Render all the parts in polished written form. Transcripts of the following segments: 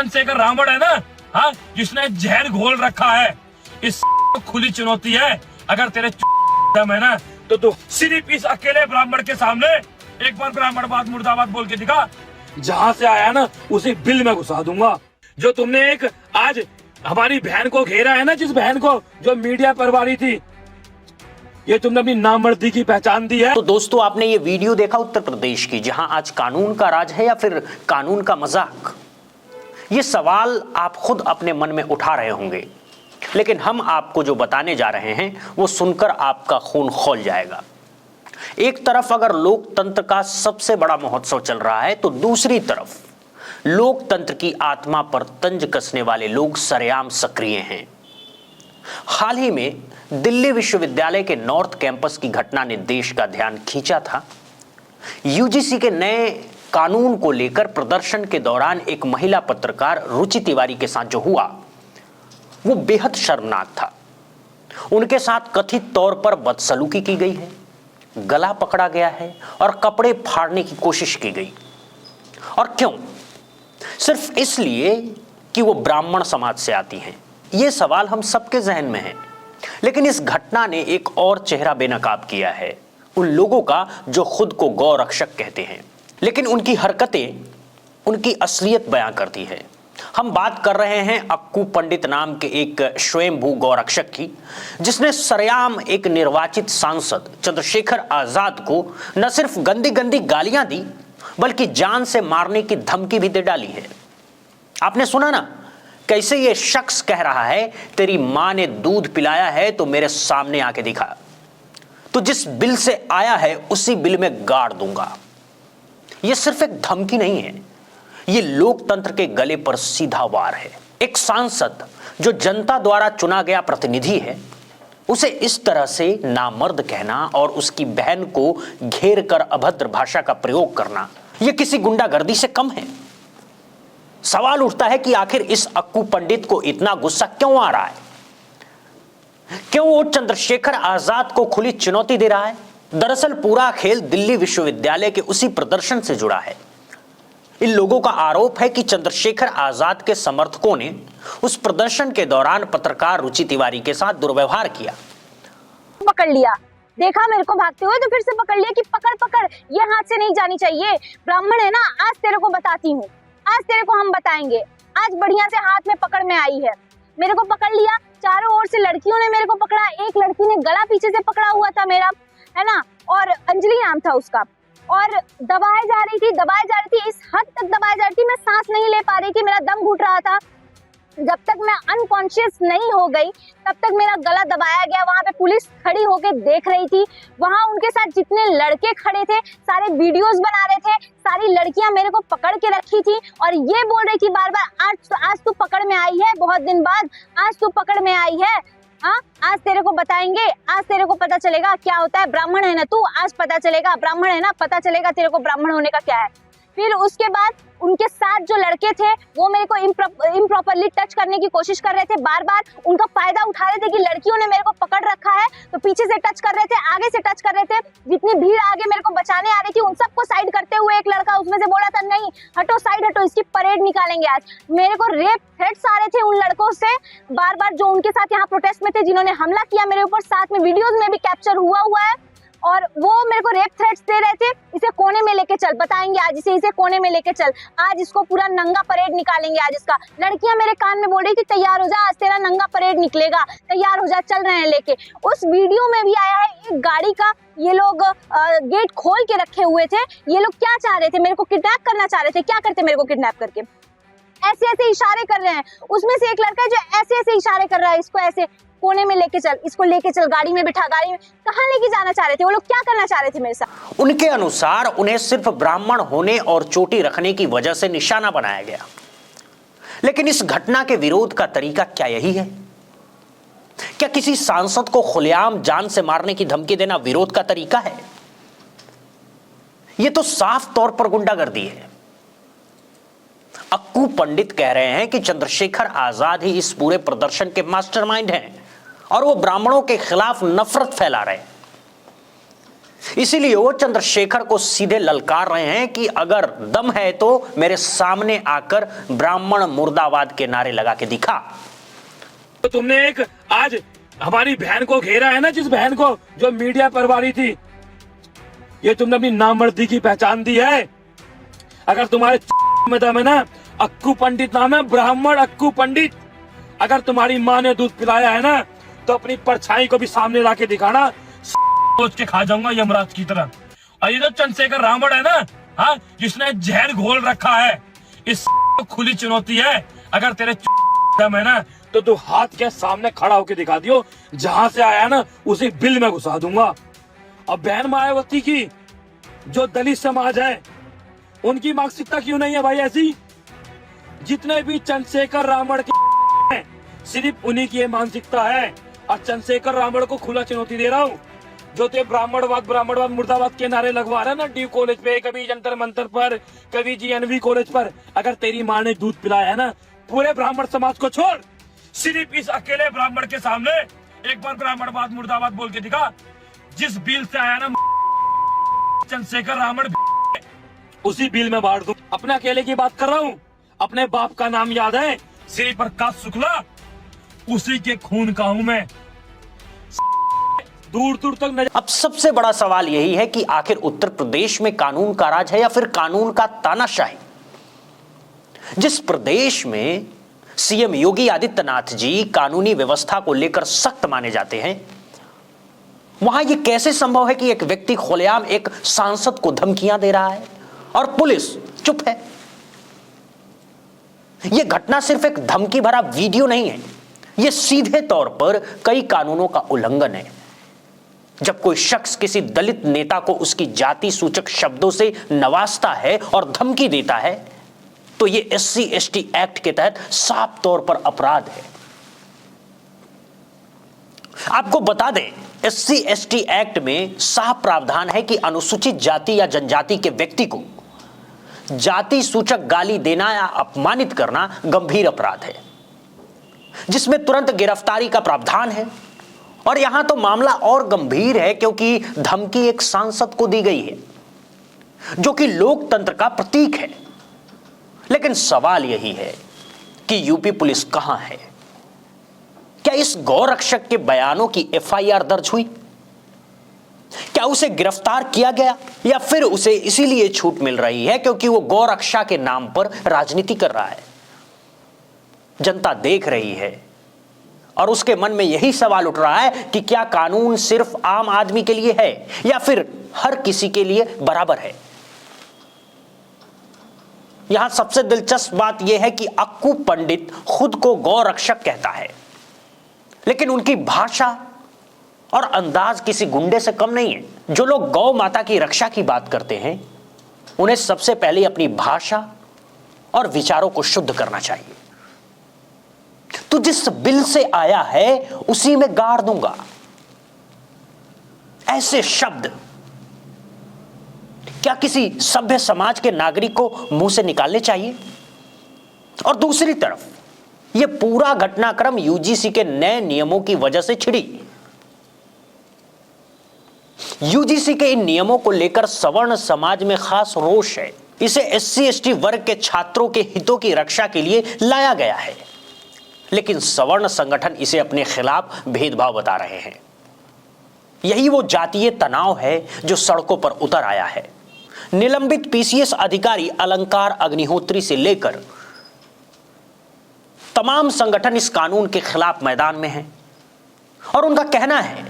चंद्रशेखर रावण है ना, हाँ, जिसने जहर घोल रखा है, इस को खुली चुनौती है। अगर तेरे दम है ना तो तू सिर्फ इस अकेले ब्राह्मण के सामने एक बार ब्राह्मणवाद मुर्दाबाद बोल के दिखा। जहाँ से आया ना उसी बिल में घुसा दूंगा। जो तुमने एक आज हमारी बहन को घेरा है ना, जिस बहन को जो मीडिया पर वाली थी, ये तुमने अपनी नामर्दी की पहचान दी है। तो दोस्तों, आपने ये वीडियो देखा उत्तर प्रदेश की, जहां आज कानून का राज है या फिर कानून का मजाक? ये सवाल आप खुद अपने मन में उठा रहे होंगे, लेकिन हम आपको जो बताने जा रहे हैं वो सुनकर आपका खून खौल जाएगा। एक तरफ अगर लोकतंत्र का सबसे बड़ा महोत्सव चल रहा है, तो दूसरी तरफ लोकतंत्र की आत्मा पर तंज कसने वाले लोग सरेआम सक्रिय हैं। हाल ही में दिल्ली विश्वविद्यालय के नॉर्थ कैंपस की घटना ने देश का ध्यान खींचा था। यूजीसी के नए कानून को लेकर प्रदर्शन के दौरान एक महिला पत्रकार रुचि तिवारी के साथ जो हुआ वो बेहद शर्मनाक था। उनके साथ कथित तौर पर बदसलूकी की गई है, गला पकड़ा गया है और कपड़े फाड़ने की कोशिश की गई। और क्यों? सिर्फ इसलिए कि वो ब्राह्मण समाज से आती हैं। ये सवाल हम सबके जहन में है, लेकिन इस घटना ने एक और चेहरा बेनकाब किया है, उन लोगों का जो खुद को गौ रक्षक कहते हैं, लेकिन उनकी हरकतें उनकी असलियत बयां करती है। हम बात कर रहे हैं अक्कू पंडित नाम के एक स्वयंभू गौरक्षक की, जिसने सरेआम एक निर्वाचित सांसद चंद्रशेखर आजाद को न सिर्फ गंदी गंदी गालियां दी, बल्कि जान से मारने की धमकी भी दे डाली है। आपने सुना ना, कैसे ये शख्स कह रहा है, तेरी मां ने दूध पिलाया है तो मेरे सामने आके दिखा, तो जिस बिल से आया है उसी बिल में गाड़ दूंगा। यह सिर्फ एक धमकी नहीं है, ये लोकतंत्र के गले पर सीधा वार है। एक सांसद जो जनता द्वारा चुना गया प्रतिनिधि है, उसे इस तरह से नामर्द कहना और उसकी बहन को घेर कर अभद्र भाषा का प्रयोग करना, यह किसी गुंडागर्दी से कम है। सवाल उठता है कि आखिर इस अक्कू पंडित को इतना गुस्सा क्यों आ रहा है? क्यों वो चंद्रशेखर आजाद को खुली चुनौती दे रहा है? दरअसल पूरा खेल दिल्ली विश्वविद्यालय के उसी प्रदर्शन से जुड़ा है। इन लोगों का आरोप है कि चंद्रशेखर आजाद के समर्थकों ने उस प्रदर्शन के दौरान पत्रकार रुचि तिवारी के साथ दुर्व्यवहार किया। पकड़ लिया, देखा मेरे को भागते हुए तो फिर से पकड़ लिया कि पकड़ पकड़, ये हाथ से नहीं जानी चाहिए। ब्राह्मण है ना, आज तेरे को बताती हूँ, आज तेरे को हम बताएंगे। आज बढ़िया से हाथ में पकड़ में आई है। मेरे को पकड़ लिया, चारों ओर से लड़कियों ने मेरे को पकड़ा। एक लड़की ने गला पीछे से पकड़ा हुआ था मेरा, है ना, और अंजलि नाम था उसका, और दबाए जा रही थी, इस हद तक दबाए जा रही थी, मैं सांस नहीं ले पा रही थी, मेरा दम घुट रहा था। जब तक मैं अनकॉन्शियस नहीं हो गई तब तक मेरा गला दबाया गया। वहां पे पुलिस खड़ी होके देख रही थी। वहां उनके साथ जितने लड़के खड़े थे सारे वीडियोस बना रहे थे। सारी लड़कियां मेरे को पकड़ के रखी थी और ये बोल रही थी बार बार, आज तू पकड़ में आई है, बहुत दिन बाद आज तू पकड़ में आई है। हाँ, आज तेरे को बताएंगे, आज तेरे को पता चलेगा क्या होता है। ब्राह्मण है ना तू, आज पता चलेगा। ब्राह्मण है ना, पता चलेगा तेरे को ब्राह्मण होने का क्या है। फिर उसके बाद उनके साथ जो लड़के थे वो मेरे को इम्प्रॉपरली टच करने की कोशिश कर रहे थे। बार बार उनका फायदा उठा रहे थे कि लड़कियों ने मेरे को पकड़ रखा है, तो पीछे से टच कर रहे थे, आगे से टच कर रहे थे। जितनी भीड़ आगे मेरे को बचाने आ रही थी उन सबको साइड करते हुए एक लड़का उसमें से बोला था, नहीं हटो, साइड हटो, इसकी परेड निकालेंगे आज। मेरे को रेप थ्रेट्स आ रहे थे उन लड़कों से बार बार, जो उनके साथ यहाँ प्रोटेस्ट में थे, जिन्होंने हमला किया मेरे ऊपर। साथ में वीडियोज में भी कैप्चर हुआ है, और वो मेरे को रेप थ्रेट्स दे रहे थे। इसे कोने में लेके चल, बताएंगे आज इसे कोने में लेके चल, आज इसको पूरा नंगा परेड निकालेंगे आज इसका। लड़कियां मेरे कान में बोल रही थी, तैयार हो जा, आज तेरा नंगा परेड निकलेगा, तैयार हो जा, चल रहे हैं लेके। उस वीडियो में भी आया है एक गाड़ी का, ये लोग गेट खोल के रखे हुए थे। ये लोग क्या चाह रहे थे? मेरे को किडनैप करना चाह रहे थे। क्या करते मेरे को किडनैप करके? ऐसे ऐसे इशारे कर रहे हैं। उसमें से एक लड़का है जो ऐसे ऐसे इशारे कर रहा है, इसको ऐसे कोने में लेके चल, इसको लेके चल, गाड़ी में बिठा। गाड़ी में कहाँ लेके जाना चाह रहे थे वो लोग? क्या करना चाह रहे थे मेरे साथ? उनके अनुसार उन्हें सिर्फ ब्राह्मण होने और चोटी रखने की वजह से निशाना बनाया गया। लेकिन इस घटना के विरोध का तरीका क्या यही है? क्या किसी सांसद को खुलेआम जान से मारने की धमकी देना विरोध का तरीका है? यह तो साफ तौर पर गुंडागर्दी है। अक्कू पंडित कह रहे हैं कि चंद्रशेखर आजाद ही इस पूरे प्रदर्शन के मास्टरमाइंड हैं और वो ब्राह्मणों के खिलाफ नफरत फैला रहे हैं। इसीलिए वो चंद्रशेखर को सीधे ललकार रहे हैं कि अगर दम है तो मेरे सामने आकर ब्राह्मण मुर्दाबाद के नारे लगा के दिखा। तो तुमने एक आज हमारी बहन को घेरा है ना, जिस बहन को जो मीडिया पर वाली थी, ये तुमने अपनी नामर्दी की पहचान दी है। अगर तुम्हारे में दम है ना, अक्कू पंडित नाम है, ब्राह्मण अक्कू पंडित। अगर तुम्हारी माँ ने दूध पिलाया है ना, तो अपनी परछाई को भी सामने लाके दिखाना, सोच के खा जाऊंगा यमराज की तरह। और ये जो चंद्रशेखर रावण है ना, हाँ, जिसने जहर घोल रखा है, इस खुली चुनौती है। अगर तेरे दम है ना, तो तू हाथ के सामने खड़ा होके दिखा दियो, जहां से आया ना उसी बिल में घुसा दूंगा। अब बहन मायावती की जो दलित समाज है, उनकी मानसिकता क्यों नहीं है भाई ऐसी? जितने भी चंद्रशेखर रावण के हैं, सिर्फ उन्हीं की ये मानसिकता है। और चंद्रशेखर रावण को खुला चुनौती दे रहा हूँ, जो ते ब्राह्मणवाद मुर्दाबाद के नारे लगवा रहा है ना, डी कॉलेज पे, कभी जंतर मंतर पर, कभी जीएनवी कॉलेज पर। अगर तेरी माँ ने दूध पिलाया है ना, पूरे ब्राह्मण समाज को छोड़, सिर्फ इस अकेले ब्राह्मण के सामने एक बार ब्राह्मणवाद मुर्दाबाद बोल के दिखा। जिस बिल से आया ना चंद्रशेखर रावण, उसी बिल में बांट दूं। अपने अकेले की बात कर रहा हूँ। अपने बाप का नाम याद है, श्री प्रकाश शुक्ला, उसी के खून का हूं मैं। दूर दूर तक नजर। अब सबसे बड़ा सवाल यही है कि आखिर उत्तर प्रदेश में कानून का राज है या फिर कानून का तानाशाही? जिस प्रदेश में सीएम योगी आदित्यनाथ जी कानूनी व्यवस्था को लेकर सख्त माने जाते हैं, वहां यह कैसे संभव है कि एक व्यक्ति खुलेआम एक सांसद को धमकियां दे रहा है और पुलिस चुप है? यह घटना सिर्फ एक धमकी भरा वीडियो नहीं है, यह सीधे तौर पर कई कानूनों का उल्लंघन है। जब कोई शख्स किसी दलित नेता को उसकी जाति सूचक शब्दों से नवाजता है और धमकी देता है, तो यह SC/ST एक्ट के तहत साफ तौर पर अपराध है। आपको बता दें, SC/ST एक्ट में साफ प्रावधान है कि अनुसूचित जाति या जनजाति के व्यक्ति को जाति सूचक गाली देना या अपमानित करना गंभीर अपराध है, जिसमें तुरंत गिरफ्तारी का प्रावधान है। और यहां तो मामला और गंभीर है क्योंकि धमकी एक सांसद को दी गई है, जो कि लोकतंत्र का प्रतीक है। लेकिन सवाल यही है कि यूपी पुलिस कहां है? क्या इस गौरक्षक के बयानों की FIR दर्ज हुई? क्या उसे गिरफ्तार किया गया, या फिर उसे इसीलिए छूट मिल रही है क्योंकि वो गौरक्षा के नाम पर राजनीति कर रहा है? जनता देख रही है और उसके मन में यही सवाल उठ रहा है कि क्या कानून सिर्फ आम आदमी के लिए है या फिर हर किसी के लिए बराबर है? यहां सबसे दिलचस्प बात यह है कि अक्कू पंडित खुद को गौरक्षक कहता है, लेकिन उनकी भाषा और अंदाज किसी गुंडे से कम नहीं है। जो लोग गौ माता की रक्षा की बात करते हैं, उन्हें सबसे पहले अपनी भाषा और विचारों को शुद्ध करना चाहिए। तो जिस बिल से आया है उसी में गाड़ दूंगा। ऐसे शब्द क्या किसी सभ्य समाज के नागरिक को मुंह से निकालने चाहिए? और दूसरी तरफ यह पूरा घटनाक्रम UGC के नए नियमों की वजह से छिड़ी। UGC के इन नियमों को लेकर सवर्ण समाज में खास रोष है। इसे SC/ST वर्ग के छात्रों के हितों की रक्षा के लिए लाया गया है, लेकिन सवर्ण संगठन इसे अपने खिलाफ भेदभाव बता रहे हैं। यही वो जातीय तनाव है जो सड़कों पर उतर आया है। निलंबित PCS अधिकारी अलंकार अग्निहोत्री से लेकर तमाम संगठन इस कानून के खिलाफ मैदान में हैं और उनका कहना है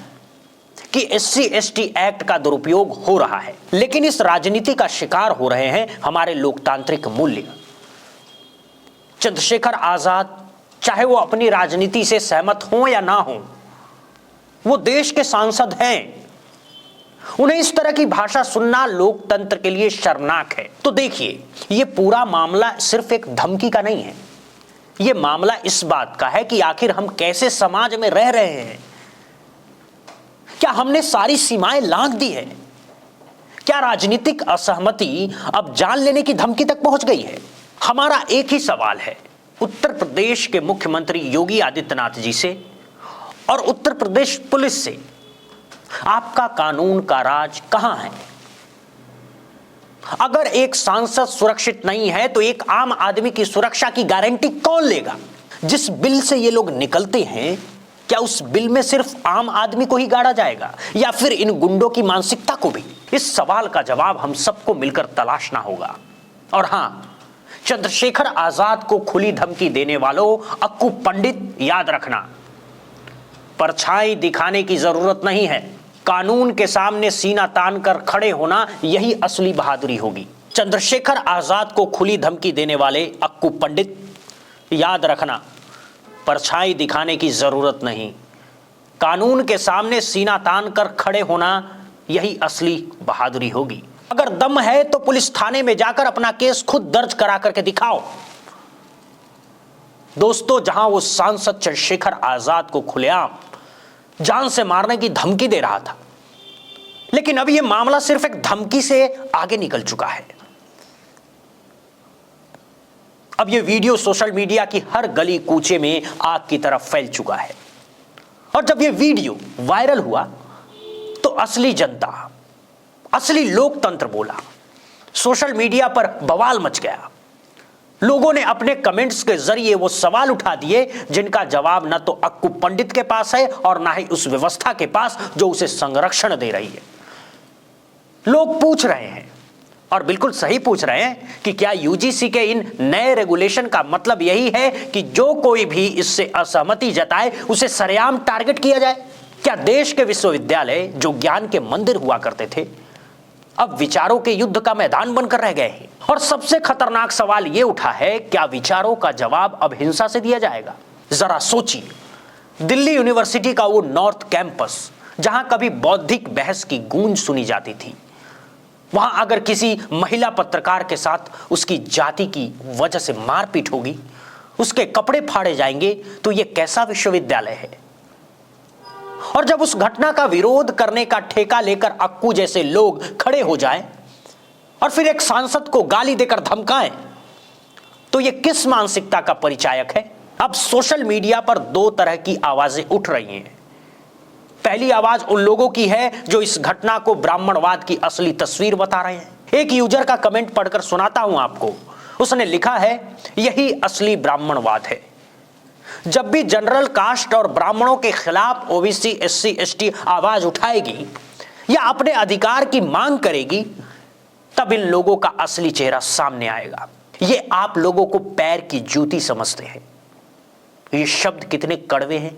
कि SC/ST एक्ट का दुरुपयोग हो रहा है, लेकिन इस राजनीति का शिकार हो रहे हैं हमारे लोकतांत्रिक मूल्य। चंद्रशेखर आजाद, चाहे वो अपनी राजनीति से सहमत हो या ना हो, वो देश के सांसद हैं। उन्हें इस तरह की भाषा सुनना लोकतंत्र के लिए शर्मनाक है। तो देखिए, ये पूरा मामला सिर्फ एक धमकी का नहीं है, ये मामला इस बात का है कि आखिर हम कैसे समाज में रह रहे हैं। क्या हमने सारी सीमाएं लांघ दी है? क्या राजनीतिक असहमति अब जान लेने की धमकी तक पहुंच गई है? हमारा एक ही सवाल है उत्तर प्रदेश के मुख्यमंत्री योगी आदित्यनाथ जी से और उत्तर प्रदेश पुलिस से। आपका कानून का राज कहां है? अगर एक सांसद सुरक्षित नहीं है तो एक आम आदमी की सुरक्षा की गारंटी कौन लेगा? जिस बिल से ये लोग निकलते हैं, क्या उस बिल में सिर्फ आम आदमी को ही गाड़ा जाएगा या फिर इन गुंडों की मानसिकता को भी? इस सवाल का जवाब हम सबको मिलकर तलाशना होगा। और हां, चंद्रशेखर आजाद को खुली धमकी देने वालों, अक्कू पंडित, याद रखना, परछाई दिखाने की जरूरत नहीं है। कानून के सामने सीना तान कर खड़े होना, यही असली बहादुरी होगी। चंद्रशेखर आजाद को खुली धमकी देने वाले अक्कू पंडित, याद रखना, परछाई दिखाने की जरूरत नहीं। कानून के सामने सीना तान कर खड़े होना, यही असली बहादुरी होगी। अगर दम है तो पुलिस थाने में जाकर अपना केस खुद दर्ज करा करके दिखाओ। दोस्तों, जहां वो सांसद चंद्रशेखर आजाद को खुलेआम जान से मारने की धमकी दे रहा था, लेकिन अब यह मामला सिर्फ एक धमकी से आगे निकल चुका है। अब यह वीडियो सोशल मीडिया की हर गली कूचे में आग की तरह फैल चुका है। और जब यह वीडियो वायरल हुआ तो असली जनता, असली लोकतंत्र बोला। सोशल मीडिया पर बवाल मच गया। लोगों ने अपने कमेंट्स के जरिए वो सवाल उठा दिए जिनका जवाब न तो अक्कू पंडित के पास है और ना ही उस व्यवस्था के पास जो उसे संरक्षण दे रही है। लोग पूछ रहे हैं, और बिल्कुल सही पूछ रहे हैं, कि क्या यूजीसी के इन नए रेगुलेशन का मतलब यही है कि जो कोई भी इससे असहमति जताए उसे सरेआम टारगेट किया जाए? क्या देश के विश्वविद्यालय, जो ज्ञान के मंदिर हुआ करते थे, अब विचारों के युद्ध का मैदान बनकर रह गए हैं? और सबसे खतरनाक सवाल यह उठा है, क्या विचारों का जवाब अब हिंसा से दिया जाएगा? जरा सोचिए, दिल्ली यूनिवर्सिटी का वो नॉर्थ कैंपस, जहां कभी बौद्धिक बहस की गूंज सुनी जाती थी, वहां अगर किसी महिला पत्रकार के साथ उसकी जाति की वजह से मारपीट होगी, उसके कपड़े फाड़े जाएंगे, तो यह कैसा विश्वविद्यालय है? और जब उस घटना का विरोध करने का ठेका लेकर अक्कू जैसे लोग खड़े हो जाएं और फिर एक सांसद को गाली देकर धमकाएं, तो यह किस मानसिकता का परिचायक है? अब सोशल मीडिया पर दो तरह की आवाजें उठ रही हैं। पहली आवाज उन लोगों की है जो इस घटना को ब्राह्मणवाद की असली तस्वीर बता रहे हैं। एक यूजर का कमेंट पढ़कर सुनाता हूं आपको। उसने लिखा है, यही असली ब्राह्मणवाद है। जब भी जनरल कास्ट और ब्राह्मणों के खिलाफ ओबीसी, एससी, एसटी आवाज उठाएगी या अपने अधिकार की मांग करेगी, तब इन लोगों का असली चेहरा सामने आएगा। ये आप लोगों को पैर की जूती समझते हैं। ये शब्द कितने कड़वे हैं,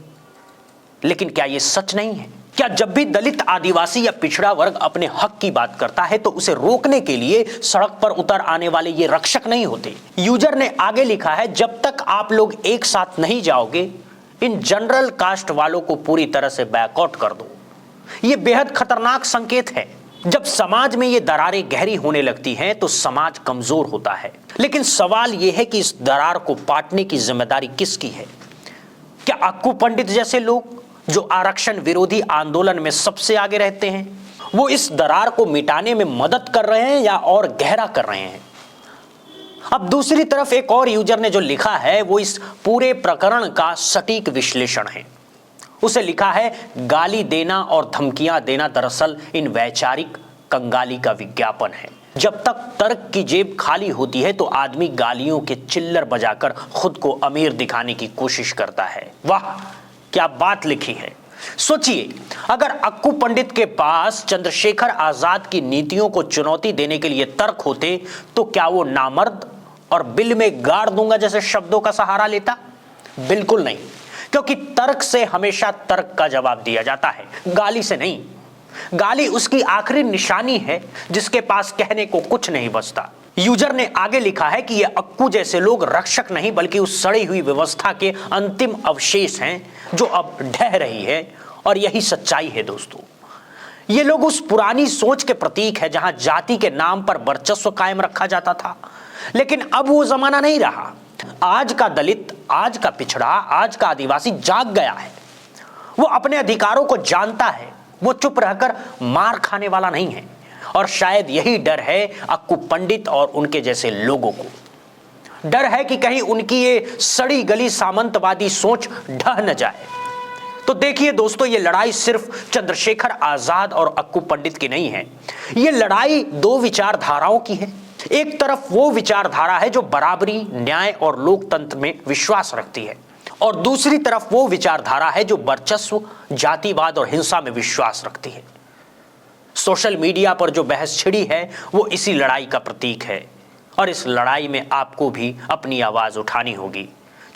लेकिन क्या ये सच नहीं है? क्या जब भी दलित, आदिवासी या पिछड़ा वर्ग अपने हक की बात करता है तो उसे रोकने के लिए सड़क पर उतर आने वाले ये रक्षक नहीं होते? यूजर ने आगे लिखा है, जब तक आप लोग एक साथ नहीं जाओगे, इन जनरल कास्ट वालों को पूरी तरह से बैकआउट कर दो। ये बेहद खतरनाक संकेत है। जब समाज में ये दरारें गहरी होने लगती हैं तो समाज कमजोर होता है। लेकिन सवाल यह है कि इस दरार को पाटने की जिम्मेदारी किसकी है? क्या अक्कू पंडित जैसे लोग, जो आरक्षण विरोधी आंदोलन में सबसे आगे रहते हैं, वो इस दरार को मिटाने में मदद कर रहे हैं या और गहरा कर रहे हैं? अब दूसरी तरफ एक और यूजर ने जो लिखा है वो इस पूरे प्रकरण का सटीक विश्लेषण है। उसे लिखा है, गाली देना और धमकियां देना दरअसल इन वैचारिक कंगाली का विज्ञापन है। जब तक तर्क की जेब खाली होती है तो आदमी गालियों के चिल्लर बजाकर खुद को अमीर दिखाने की कोशिश करता है। वाह, क्या बात लिखी है। सोचिए, अगर अक्कू पंडित के पास चंद्रशेखर आजाद की नीतियों को चुनौती देने के लिए तर्क होते तो क्या वो नामर्द और बिल में गाड़ दूंगा जैसे शब्दों का सहारा लेता? बिल्कुल नहीं, क्योंकि तर्क से हमेशा तर्क का जवाब दिया जाता है, गाली से नहीं। गाली उसकी आखिरी निशानी है जिसके पास कहने को कुछ नहीं बचता। यूजर ने आगे लिखा है कि ये अक्कू जैसे लोग रक्षक नहीं बल्कि उस सड़ी हुई व्यवस्था के अंतिम अवशेष हैं जो अब ढह रही है, और यही सच्चाई है दोस्तों। ये लोग उस पुरानी सोच के प्रतीक है जहां जाति के नाम पर वर्चस्व कायम रखा जाता था, लेकिन अब वो जमाना नहीं रहा। आज का दलित, आज का पिछड़ा, आज का आदिवासी जाग गया है। वो अपने अधिकारों को जानता है, वो चुप रहकर मार खाने वाला नहीं है। और शायद यही डर है अक्कू पंडित और उनके जैसे लोगों को। डर है कि कहीं उनकी ये सड़ी गली सामंतवादी सोच ढह न जाए। तो देखिए दोस्तों, ये लड़ाई सिर्फ चंद्रशेखर आजाद और अक्कू पंडित की नहीं है। ये लड़ाई दो विचारधाराओं की है। एक तरफ वो विचारधारा है जो बराबरी, न्याय और लोकतंत्र में विश्वास रखती है, और दूसरी तरफ वो विचारधारा है जो वर्चस्व, जातिवाद और हिंसा में विश्वास रखती है। सोशल मीडिया पर जो बहस छिड़ी है वो इसी लड़ाई का प्रतीक है, और इस लड़ाई में आपको भी अपनी आवाज उठानी होगी।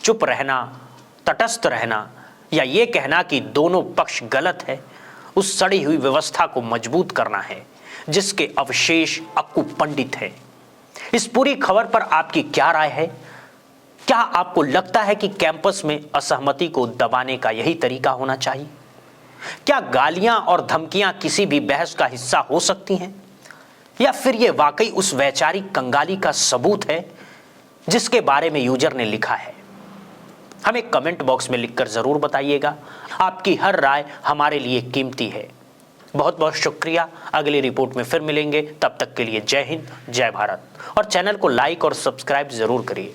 चुप रहना, तटस्थ रहना या ये कहना कि दोनों पक्ष गलत है, उस सड़ी हुई व्यवस्था को मजबूत करना है जिसके अवशेष अक्कू पंडित है। इस पूरी खबर पर आपकी क्या राय है? क्या आपको लगता है कि कैंपस में असहमति को दबाने का यही तरीका होना चाहिए? क्या गालियां और धमकियां किसी भी बहस का हिस्सा हो सकती हैं, या फिर यह वाकई उस वैचारिक कंगाली का सबूत है जिसके बारे में यूजर ने लिखा है? हमें कमेंट बॉक्स में लिखकर जरूर बताइएगा। आपकी हर राय हमारे लिए कीमती है। बहुत बहुत शुक्रिया। अगली रिपोर्ट में फिर मिलेंगे, तब तक के लिए जय हिंद, जय भारत, और चैनल को लाइक और सब्सक्राइब जरूर करिए।